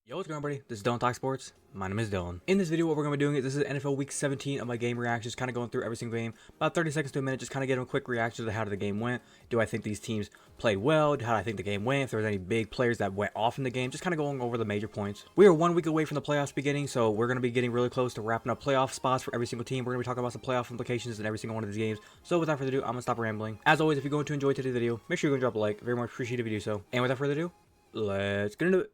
Yo, what's going on, everybody? This is Dylan Talk Sports. My name is Dylan. In this video, what we're going to be doing is this is NFL Week 17 of my game reactions, kind of going through every single game, about 30 seconds to a minute, just kind of getting a quick reaction to how the game went. Do I think these teams played well? How do I think the game went? If there was any big players that went off in the game, just kind of going over the major points. We are 1 week away from the playoffs beginning, so we're going to be getting really close to wrapping up playoff spots for every single team. We're going to be talking about some playoff implications in every single one of these games. So without further ado, I'm going to stop rambling. As always, if you're going to enjoy today's video, make sure you're going to drop a like. Very much appreciate if you do so. And without further ado, let's get into it.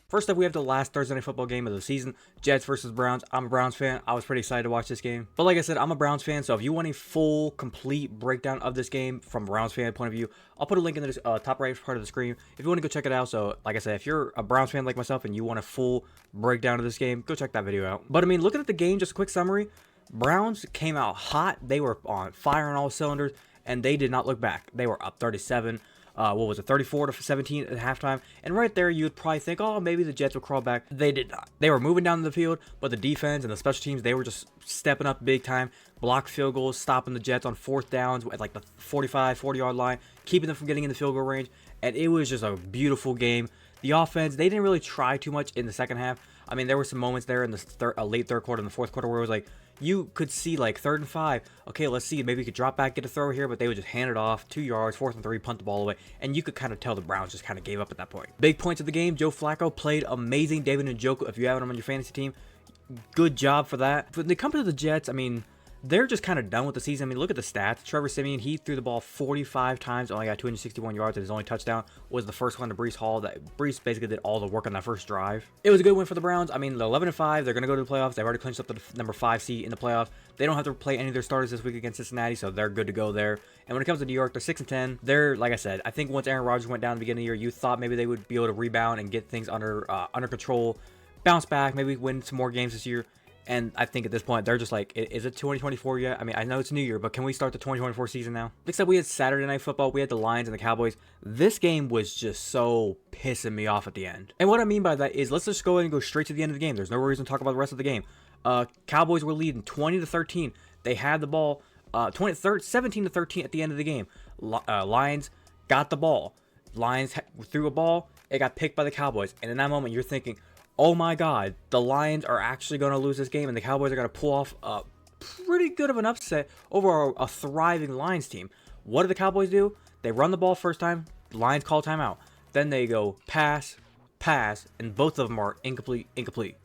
First up, we have the last Thursday Night Football game of the season, Jets versus Browns. I'm a Browns fan. I was pretty excited to watch this game. But like I said, I'm a Browns fan, so if you want a full, complete breakdown of this game from a Browns fan point of view, I'll put a link in the top right part of the screen if you want to go check it out. So like I said, if you're a Browns fan like myself and you want a full breakdown of this game, go check that video out. But I mean, looking at the game, just a quick summary, Browns came out hot. They were on fire on all cylinders, and they did not look back. They were up 37. What was it, 34-17 at halftime, and right there you would probably think, oh, maybe the Jets will crawl back. They did not. They were moving down the field, but the defense and the special teams, they were just stepping up big time, block field goals, stopping the Jets on fourth downs at like the 40-yard line, keeping them from getting in the field goal range, and it was just a beautiful game. The offense, they didn't really try too much in the second half. I mean, there were some moments there in the late third quarter and the fourth quarter where it was like, you could see like 3rd and 5. Okay, let's see. Maybe you could drop back, get a throw here, but they would just hand it off 2 yards, 4th and 3, punt the ball away. And you could kind of tell the Browns just kind of gave up at that point. Big points of the game. Joe Flacco played amazing. David Njoku, if you have him on your fantasy team, good job for that. When they come to the Jets, I mean, they're just kind of done with the season. I mean, look at the stats. Trevor Siemian, he threw the ball 45 times, only got 261 yards, and his only touchdown was the first one to Breece Hall. That Breece basically did all the work on that first drive. It was a good win for the Browns. I mean, they're 11-5. They're going to go to the playoffs. They've already clinched up to the number 5 seed in the playoffs. They don't have to play any of their starters this week against Cincinnati, so they're good to go there. And when it comes to New York, they're 6-10. They're, like I said, I think once Aaron Rodgers went down at the beginning of the year, you thought maybe they would be able to rebound and get things under control, bounce back, maybe win some more games this year. And I think at this point, they're just like, is it 2024 yet? I mean, I know it's New Year, but can we start the 2024 season now? Next up, we had Saturday Night Football. We had the Lions and the Cowboys. This game was just so pissing me off at the end. And what I mean by that is, let's just go ahead and go straight to the end of the game. There's no reason to talk about the rest of the game. Cowboys were leading 20-13. They had the ball 17-13 at the end of the game. Lions got the ball. Lions threw a ball. It got picked by the Cowboys. And in that moment, you're thinking, oh my God, the Lions are actually going to lose this game, and the Cowboys are going to pull off a pretty good of an upset over a thriving Lions team. What do the Cowboys do? They run the ball first time, the Lions call timeout. Then they go pass, and both of them are incomplete.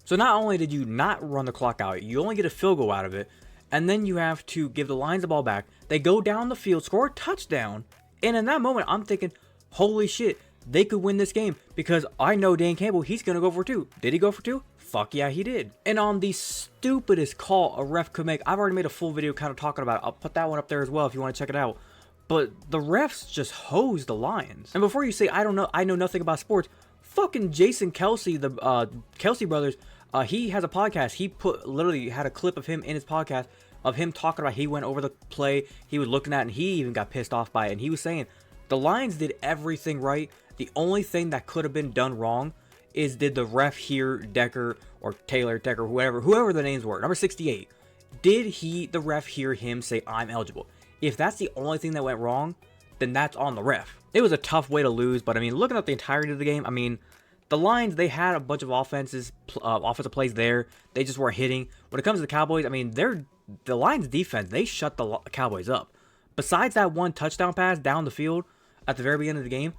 So not only did you not run the clock out, you only get a field goal out of it, and then you have to give the Lions the ball back. They go down the field, score a touchdown, and in that moment, I'm thinking, holy shit, they could win this game because I know Dan Campbell, he's going to go for 2. Did he go for 2? Fuck yeah, he did. And on the stupidest call a ref could make, I've already made a full video kind of talking about it. I'll put that one up there as well if you want to check it out. But the refs just hosed the Lions. And before you say, I know nothing about sports, fucking Jason Kelsey, the Kelsey brothers, he has a podcast. He literally had a clip of him in his podcast of him talking about, he went over the play, he was looking at it, and he even got pissed off by it. And he was saying, the Lions did everything right. The only thing that could have been done wrong is, did the ref hear Decker or Taylor, Decker, whoever the names were, number 68, did the ref hear him say, I'm eligible? If that's the only thing that went wrong, then that's on the ref. It was a tough way to lose, but I mean, looking at the entirety of the game, I mean, the Lions, they had a bunch of offensive plays there. They just weren't hitting. When it comes to the Cowboys, I mean, the Lions defense, they shut the Cowboys up. Besides that one touchdown pass down the field at the very beginning of the game,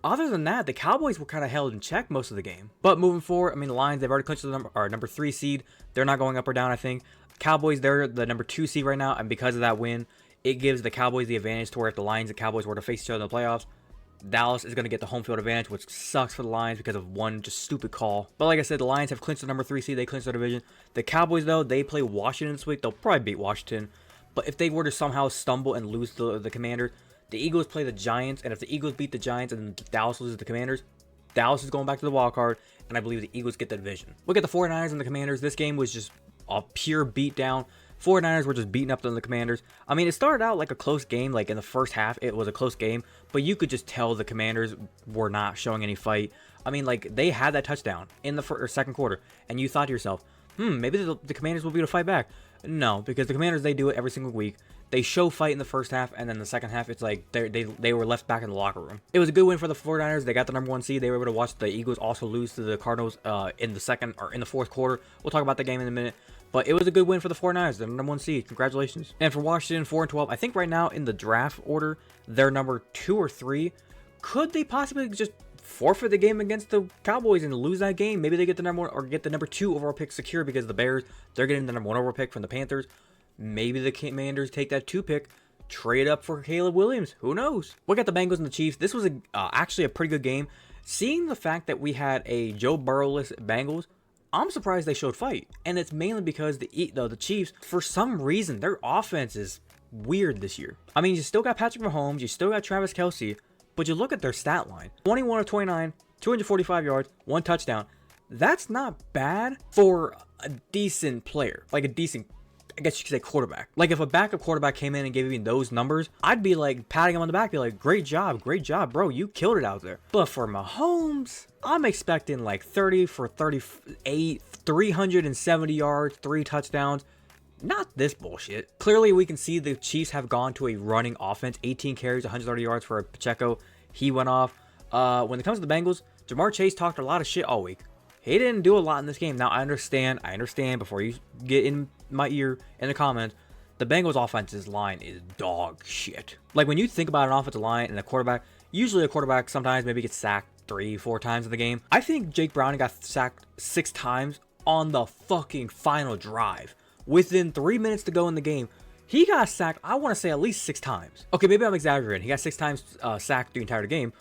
other than that, the Cowboys were kind of held in check most of the game. But moving forward, I mean, the Lions, they've already clinched the number 3 seed. They're not going up or down, I think. Cowboys, they're the number 2 seed right now, and because of that win, it gives the Cowboys the advantage to where if the Lions and Cowboys were to face each other in the playoffs, Dallas is going to get the home field advantage, which sucks for the Lions because of one just stupid call. But like I said, the Lions have clinched the number 3 seed. They clinched their division. The Cowboys, though, they play Washington this week. They'll probably beat Washington. But if they were to somehow stumble and lose the Commanders, the Eagles play the Giants, and if the Eagles beat the Giants and Dallas loses the Commanders, Dallas is going back to the wild card, and I believe the Eagles get the division. Look at the 49ers and the Commanders. This game was just a pure beatdown. 49ers were just beating up on the Commanders. I mean, it started out like a close game. Like in the first half, it was a close game, but you could just tell the Commanders were not showing any fight. I mean, like, they had that touchdown in the second quarter, and you thought to yourself, maybe the Commanders will be able to fight back. No, because the Commanders, they do it every single week. They show fight in the first half, and then the second half, it's like they were left back in the locker room. It was a good win for the 49ers. They got the #1 seed. They were able to watch the Eagles also lose to the Cardinals in the fourth quarter. We'll talk about the game in a minute. But it was a good win for the 49ers. They're the #1 seed. Congratulations. And for Washington, 4-12. I think right now in the draft order, they're number 2 or 3. Could they possibly just forfeit the game against the Cowboys and lose that game? Maybe they get the #1 or get the #2 overall pick secure because the Bears, they're getting the #1 overall pick from the Panthers. Maybe the Commanders take that 2 pick, trade up for Caleb Williams. Who knows? We got the Bengals and the Chiefs. This was actually a pretty good game. Seeing the fact that we had a Joe Burrow-less Bengals, I'm surprised they showed fight. And it's mainly because the Chiefs, for some reason, their offense is weird this year. I mean, you still got Patrick Mahomes, you still got Travis Kelce, but you look at their stat line. 21 of 29, 245 yards, 1 touchdown. That's not bad for a decent player. Like a decent, I guess you could say, quarterback. Like if a backup quarterback came in and gave me those numbers, I'd be like patting him on the back, be like, great job, bro, you killed it out there. But for Mahomes, I'm expecting like 30 for 38, 370 yards, 3 touchdowns. Not this bullshit. Clearly, we can see the Chiefs have gone to a running offense. 18 carries, 130 yards for Pacheco. He went off. When it comes to the Bengals, Jamar Chase talked a lot of shit all week. He didn't do a lot in this game. Now, I understand, before you get in my ear in the comments, the Bengals offensive line is dog shit. Like, when you think about an offensive line and a quarterback, usually a quarterback sometimes maybe gets sacked 3-4 times in the game. I think Jake Browning got sacked 6 times on the fucking final drive. Within 3 minutes to go in the game, he got sacked, I want to say, at least 6 times. Okay, maybe I'm exaggerating. He got 6 times sacked the entire game,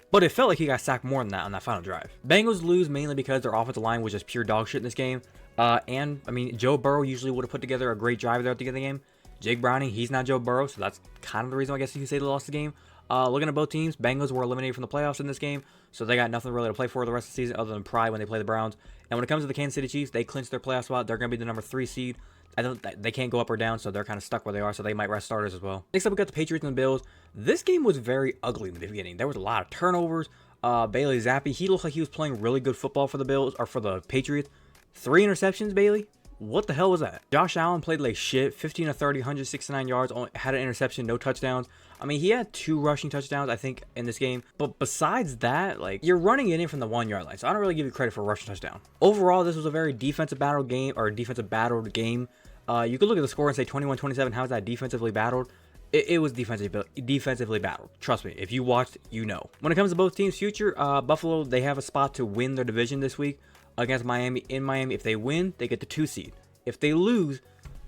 but it felt like he got sacked more than that on that final drive. Bengals lose mainly because their offensive line was just pure dog shit in this game. And, I mean, Joe Burrow usually would have put together a great drive there at the end of the game. Jake Browning, he's not Joe Burrow, so that's kind of the reason I guess you could say they lost the game. Looking at both teams, Bengals were eliminated from the playoffs in this game, so they got nothing really to play for the rest of the season other than pride when they play the Browns. And when it comes to the Kansas City Chiefs, they clinched their playoff spot. They're going to be the #3 seed. They can't go up or down, so they're kind of stuck where they are, so they might rest starters as well. Next up, we got the Patriots and the Bills. This game was very ugly in the beginning. There was a lot of turnovers. Bailey Zappi, he looked like he was playing really good football for the Bills, or for the Patriots. 3 interceptions, Bailey? What the hell was that? Josh Allen played like shit. 15 of 30, 169 yards, only had an interception, no touchdowns. I mean, he had 2 rushing touchdowns, I think, in this game. But besides that, like, you're running it in from the 1-yard line, so I don't really give you credit for a rushing touchdown. Overall, this was a very defensive battled game. You could look at the score and say 21-27. How is that defensively battled? It was defensively battled. Trust me, if you watched, you know. When it comes to both teams' future, Buffalo, they have a spot to win their division this week against Miami. In Miami, if they win, they get the 2 seed. If they lose,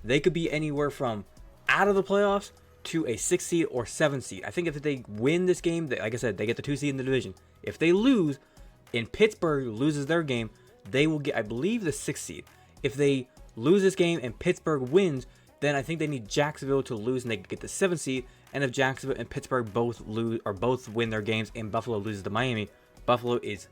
they could be anywhere from out of the playoffs to a 6 seed or 7 seed. I think if they win this game, like I said, they get the 2 seed in the division. If they lose, and Pittsburgh loses their game, they will get, I believe, the 6 seed. If they lose this game and Pittsburgh wins, then I think they need Jacksonville to lose and they get the 7th seed. And if Jacksonville and Pittsburgh both lose or both win their games and Buffalo loses to Miami, Buffalo is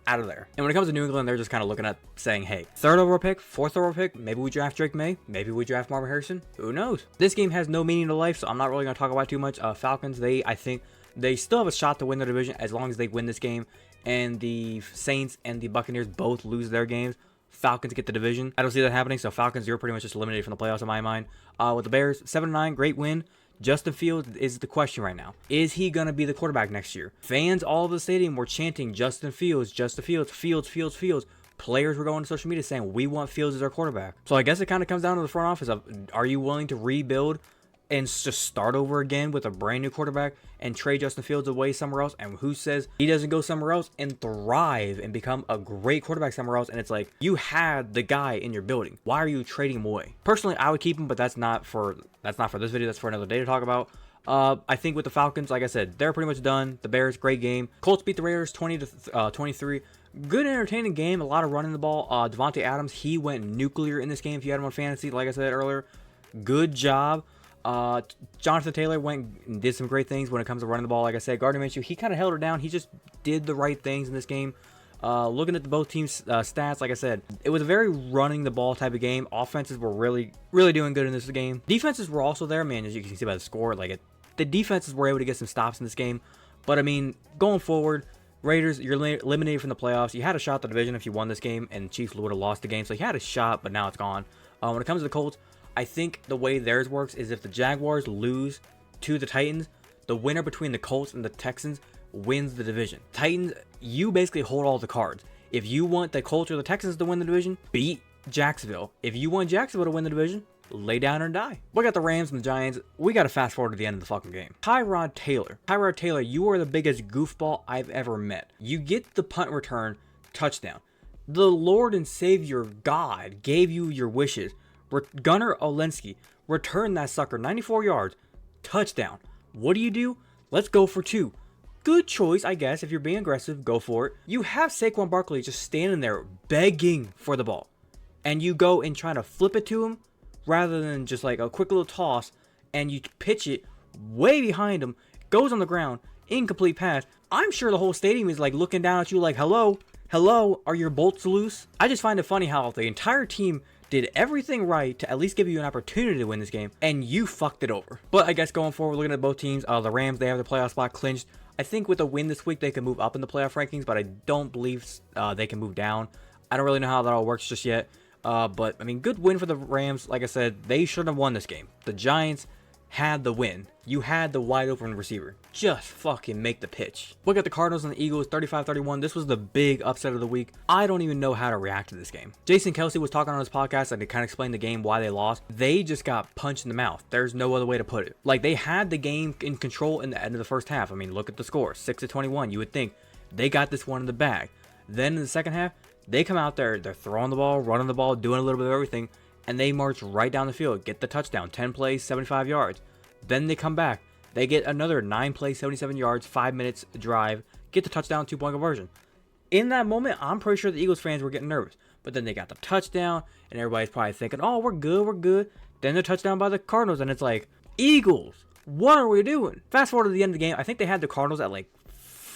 out of there. And when it comes to New England, they're just kind of looking at saying, hey, 3rd overall pick, 4th overall pick, maybe we draft Drake May, maybe we draft Marvin Harrison, who knows? This game has no meaning to life, so I'm not really going to talk about it too much. Falcons, I think they still have a shot to win their division as long as they win this game, and the Saints and the Buccaneers both lose their games. Falcons get the division. I don't see that happening, so Falcons, you're pretty much just eliminated from the playoffs in my mind. With the Bears, 7-9, great win. Justin Fields is the question right now. Is he going to be the quarterback next year? Fans all over the stadium were chanting Justin Fields, Fields. Players were going to social media saying, we want Fields as our quarterback. So I guess it kind of comes down to the front office of, are you willing to rebuild and just start over again with a brand new quarterback and trade Justin Fields away somewhere else? And who says he doesn't go somewhere else and thrive and become a great quarterback somewhere else? And it's like, you had the guy in your building. Why are you trading him away? Personally, I would keep him, but that's not for this video. That's for another day to talk about. I think with the Falcons, like I said, they're pretty much done. The Bears, great game. Colts beat the Raiders 20-23. Good entertaining game. A lot of running the ball. Devontae Adams, he went nuclear in this game. If you had him on fantasy, like I said earlier, good job. Jonathan Taylor went and did some great things when it comes to running the ball. Like I said, Gardner Minshew, he kind of held her down. He just did the right things in this game. Looking at both teams' stats, like I said, it was a very running the ball type of game. Offenses were really doing good in this game. Defenses were also there, man, as you can see by the score. The defenses were able to get some stops in this game. But, I mean, going forward, Raiders, you're eliminated from the playoffs. You had a shot at the division if you won this game, and Chiefs would have lost the game. So you had a shot, but now it's gone. When it comes to the Colts, I think the way theirs works is if the Jaguars lose to the Titans, the winner between the Colts and the Texans wins the division. Titans, you basically hold all the cards. If you want the Colts or the Texans to win the division, beat Jacksonville. If you want Jacksonville to win the division, lay down and die. We got the Rams and the Giants. We got to fast forward to the end of the fucking game. Tyrod Taylor, you are the biggest goofball I've ever met. You get the punt return touchdown. The Lord and Savior God gave you your wishes. Gunnar Olszewski returned that sucker 94 yards. Touchdown. What do? Let's go for 2. Good choice, I guess. If you're being aggressive, go for it. You have Saquon Barkley just standing there begging for the ball. And you go and try to flip it to him rather than just like a quick little toss, and you pitch it way behind him, goes on the ground, incomplete pass. I'm sure the whole stadium is like looking down at you like, hello, are your bolts loose? I just find it funny how the entire team did everything right to at least give you an opportunity to win this game, and you fucked it over. But I guess going forward, looking at both teams, the Rams, they have their playoff spot clinched. I think with a win this week, they can move up in the playoff rankings, but I don't believe they can move down. I don't really know how that all works just yet. But, I mean, good win for the Rams. Like I said, they should have won this game. The Giants had the win. You had the wide open receiver. Just fucking make the pitch. Look at the Cardinals and the Eagles, 35-31. This was the big upset of the week. I don't even know how to react to this game. Jason Kelsey was talking on his podcast and to kind of explain the game, why they lost. They just got punched in the mouth. There's no other way to put it. Like, they had the game in control in the end of the first half. I mean, look at the score, 6-21. You would think they got this one in the bag. Then in the second half, they come out there, they're throwing the ball, running the ball, doing a little bit of everything, and they march right down the field, get the touchdown, 10 plays, 75 yards. Then they come back, they get another 9 plays, 77 yards, 5 minutes drive, get the touchdown, 2-point conversion. In that moment, I'm pretty sure the Eagles fans were getting nervous, but then they got the touchdown, and everybody's probably thinking, oh, we're good. Then the touchdown by the Cardinals, and it's like, Eagles, what are we doing? Fast forward to the end of the game, I think they had the Cardinals at like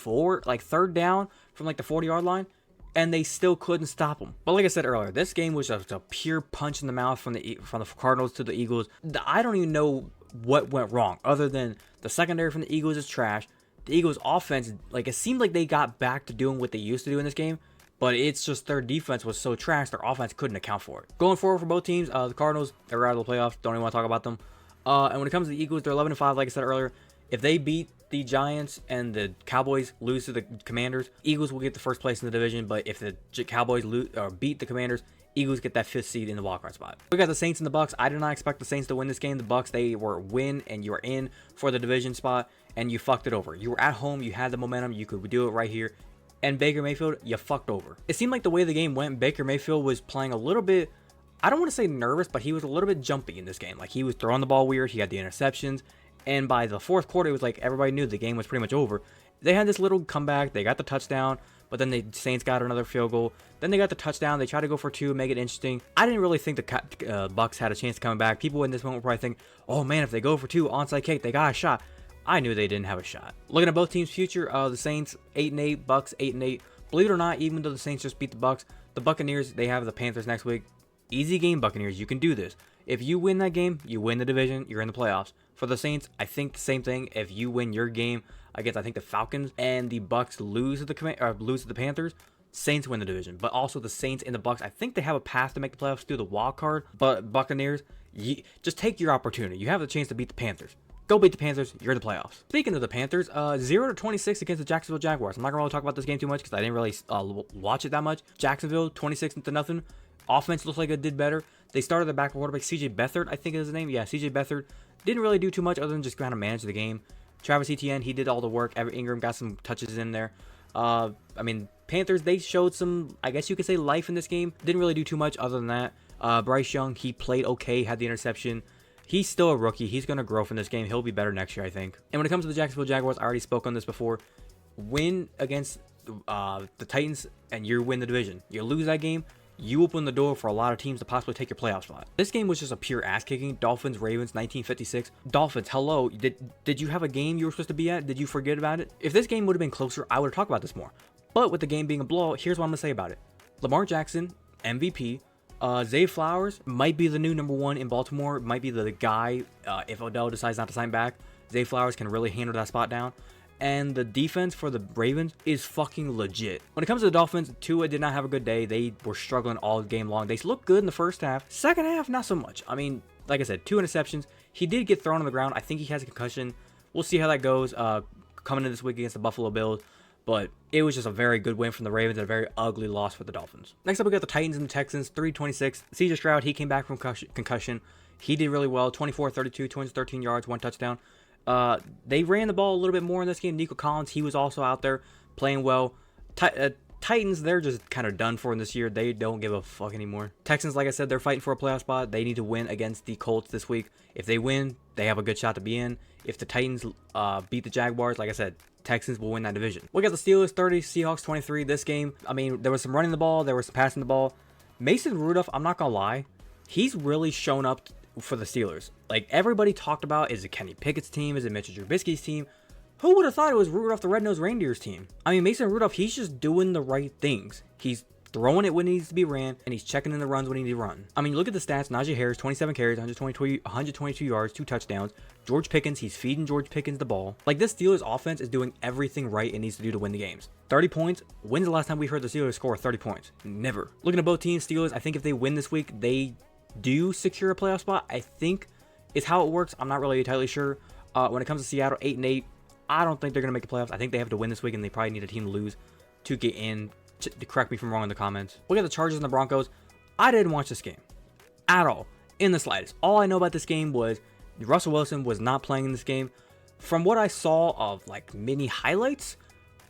third down from like the 40-yard line, and they still couldn't stop them. But like I said earlier, this game was just a pure punch in the mouth from the Cardinals to the Eagles. I don't even know what went wrong, other than the secondary from the Eagles is trash. The Eagles offense, like, it seemed like they got back to doing what they used to do in this game, but it's just their defense was so trash, their offense couldn't account for it. Going forward for both teams, the Cardinals, they're out of the playoffs. Don't even want to talk about them. And when it comes to the Eagles, they're 11-5, like I said earlier. If they beat the Giants and the Cowboys lose to the Commanders, Eagles will get the first place in the division. But if the Cowboys beat the Commanders, Eagles get that 5th seed in the wildcard spot. We got the Saints and the Bucks. I did not expect the Saints to win this game. The Bucks, they were win, and you are in for the division spot, and you fucked it over. You were at home. You had the momentum. You could do it right here. And Baker Mayfield, you fucked over. It seemed like the way the game went, Baker Mayfield was playing a little bit, I don't want to say nervous, but he was a little bit jumpy in this game. Like, he was throwing the ball weird. He had the interceptions. And by the fourth quarter, it was like everybody knew the game was pretty much over. They had this little comeback. They got the touchdown, but then the Saints got another field goal. Then they got the touchdown. They tried to go for 2, make it interesting. I didn't really think the Bucks had a chance to come back. People in this moment were probably thinking, oh man, if they go for 2, onside kick, they got a shot. I knew they didn't have a shot. Looking at both teams' future, the Saints 8-8, Bucks 8-8. Believe it or not, even though the Saints just beat the Bucks, the Buccaneers, they have the Panthers next week. Easy game, Buccaneers. You can do this. If you win that game, you win the division, you're in the playoffs. For the Saints, I think the same thing. If you win your game against, I think, the Falcons, and the Bucks lose to the Panthers, Saints win the division. But also the Saints and the Bucks, I think they have a path to make the playoffs through the wild card. But Buccaneers, just take your opportunity. You have the chance to beat the Panthers. Go beat the Panthers. You're in the playoffs. Speaking of the Panthers, 0-26 against the Jacksonville Jaguars. I'm not gonna really talk about this game too much because I didn't really watch it that much. Jacksonville 26-0. Offense looks like it did better. They started the back quarterback, CJ Beathard, I think is his name. Yeah, CJ Beathard. Didn't really do too much other than just kind of manage the game. Travis Etienne, he did all the work. Evan Ingram got some touches in there. I mean, Panthers, they showed some, I guess you could say, life in this game. Didn't really do too much other than that. Bryce Young, he played okay, had the interception. He's still a rookie. He's going to grow from this game. He'll be better next year, I think. And when it comes to the Jacksonville Jaguars, I already spoke on this before. Win against the Titans, and you win the division. You lose that game, you open the door for a lot of teams to possibly take your playoff spot. This game was just a pure ass kicking. Dolphins, Ravens, 1956. Dolphins, hello. Did you have a game you were supposed to be at? Did you forget about it? If this game would have been closer, I would have talked about this more. But with the game being a blowout, here's what I'm going to say about it. Lamar Jackson, MVP. Zay Flowers might be the new #1 in Baltimore. Might be the guy if Odell decides not to sign back. Zay Flowers can really handle that spot down. And the defense for the Ravens is fucking legit. When it comes to the Dolphins, Tua did not have a good day. They were struggling all game long. They looked good in the first half. Second half, not so much. I mean, like I said, 2 interceptions. He did get thrown on the ground. I think he has a concussion. We'll see how that goes coming into this week against the Buffalo Bills. But it was just a very good win from the Ravens and a very ugly loss for the Dolphins. Next up, we got the Titans and the Texans, 3-26. CJ Stroud, he came back from concussion. He did really well, 24-32, 213 yards, 1 touchdown. They ran the ball a little bit more in this game. Nico Collins, he was also out there playing well. Titans, they're just kind of done for in this year. They don't give a fuck anymore. Texans, like I said, they're fighting for a playoff spot. They need to win against the Colts this week. If they win, they have a good shot to be in. If the Titans beat the Jaguars, like I said, Texans will win that division. We got the Steelers 30, Seahawks 23. This game, I mean, there was some running the ball, there was some passing the ball. Mason Rudolph, I'm not gonna lie, he's really shown up for the Steelers. Like, everybody talked about, is it Kenny Pickett's team? Is it Mitchell Trubisky's team? Who would have thought it was Rudolph the Red-Nosed Reindeer's team? I mean, Mason Rudolph, he's just doing the right things. He's throwing it when it needs to be ran, and he's checking in the runs when he needs to run. I mean, look at the stats. Najee Harris, 27 carries, 122 yards, 2 touchdowns. George Pickens, he's feeding George Pickens the ball. Like, this Steelers offense is doing everything right it needs to do to win the games. 30 points. When's the last time we heard the Steelers score 30 points? Never. Looking at both teams, Steelers, I think if they win this week, they do secure a playoff spot. I think is how it works. I'm not really entirely sure. When it comes to Seattle, 8-8, I don't think they're going to make the playoffs. I think they have to win this week, and they probably need a team to lose to get in. Correct me if I'm wrong in the comments. We got the Chargers and the Broncos. I didn't watch this game at all, in the slightest. All I know about this game was Russell Wilson was not playing in this game. From what I saw of like mini highlights,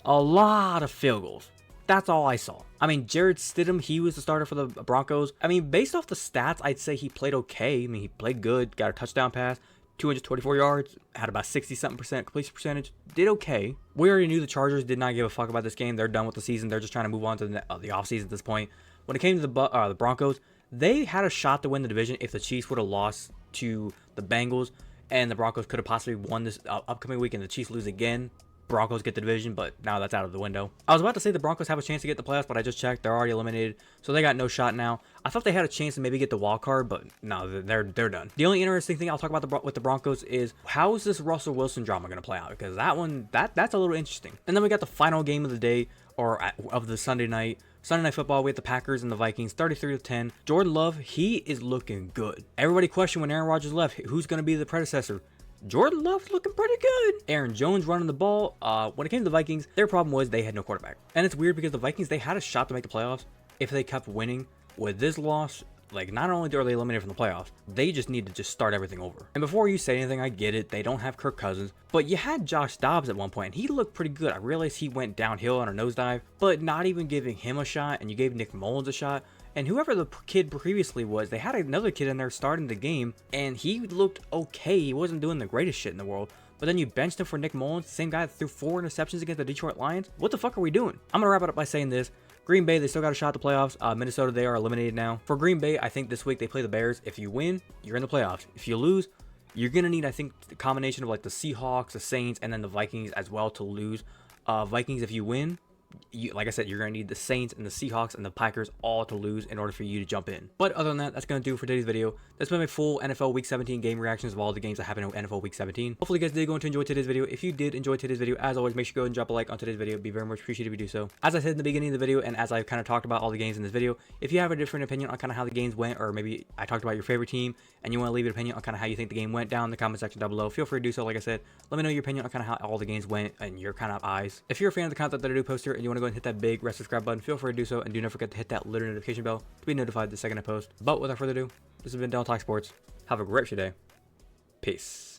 a lot of field goals. That's all I saw. I mean, Jarrett Stidham, he was the starter for the Broncos. I mean, based off the stats, I'd say he played okay. I mean, he played good, got a touchdown pass, 224 yards, had about 60-something% completion percentage, did okay. We already knew the Chargers did not give a fuck about this game. They're done with the season. They're just trying to move on to the offseason at this point. When it came to the Broncos, they had a shot to win the division if the Chiefs would have lost to the Bengals, and the Broncos could have possibly won this upcoming week, and the Chiefs lose again. Broncos get the division, but now that's out of the window. I was about to say the Broncos have a chance to get the playoffs, but I just checked. They're already eliminated, so they got no shot now. I thought they had a chance to maybe get the wild card, but no, they're done. The only interesting thing I'll talk about with the Broncos is how is this Russell Wilson drama going to play out? Because that one, that's a little interesting. And then we got the final game of the day, or of the Sunday night football. We had the Packers and the Vikings, 33-10. Jordan Love, he is looking good. Everybody questioned when Aaron Rodgers left, who's going to be the predecessor? Jordan Love's looking pretty good. Aaron Jones running the ball. When it came to the Vikings, their problem was they had no quarterback. And it's weird because the Vikings, they had a shot to make the playoffs if they kept winning. With this loss, like, not only are they eliminated from the playoffs, they just need to just start everything over. And before you say anything, I get it. They don't have Kirk Cousins. But you had Josh Dobbs at one point, and he looked pretty good. I realized he went downhill on a nosedive, but not even giving him a shot, and you gave Nick Mullins a shot. And whoever the kid previously was, they had another kid in there starting the game, and he looked okay. He wasn't doing the greatest shit in the world. But then you benched him for Nick Mullins, the same guy that threw 4 interceptions against the Detroit Lions. What the fuck are we doing? I'm going to wrap it up by saying this. Green Bay, they still got a shot at the playoffs. Minnesota, they are eliminated now. For Green Bay, I think this week they play the Bears. If you win, you're in the playoffs. If you lose, you're going to need, I think, the combination of like the Seahawks, the Saints, and then the Vikings as well to lose. Vikings, if you win, like I said, you're going to need the Saints and the Seahawks and the Packers all to lose in order for you to jump in. But other than that, that's going to do it for today's video. That's been my full NFL Week 17 game reactions of all the games that happened in NFL Week 17. Hopefully you guys did go to enjoy today's video. If you did enjoy today's video, as always, make sure you go and drop a like on today's video. It'd be very much appreciated if you do so. As I said in the beginning of the video, and as I've kind of talked about all the games in this video, if you have a different opinion on kind of how the games went, or maybe I talked about your favorite team, and you want to leave an opinion on kind of how you think the game went down in the comment section down below, feel free to do so. Like I said, let me know your opinion on kind of how all the games went and your kind of eyes. If you're a fan of the content that I do post here, and you want to go and hit that big red subscribe button, feel free to do so, and do not forget to hit that little notification bell to be notified the second I post. But without further ado, this has been Dylan Talk Sports. Have a great day. Peace.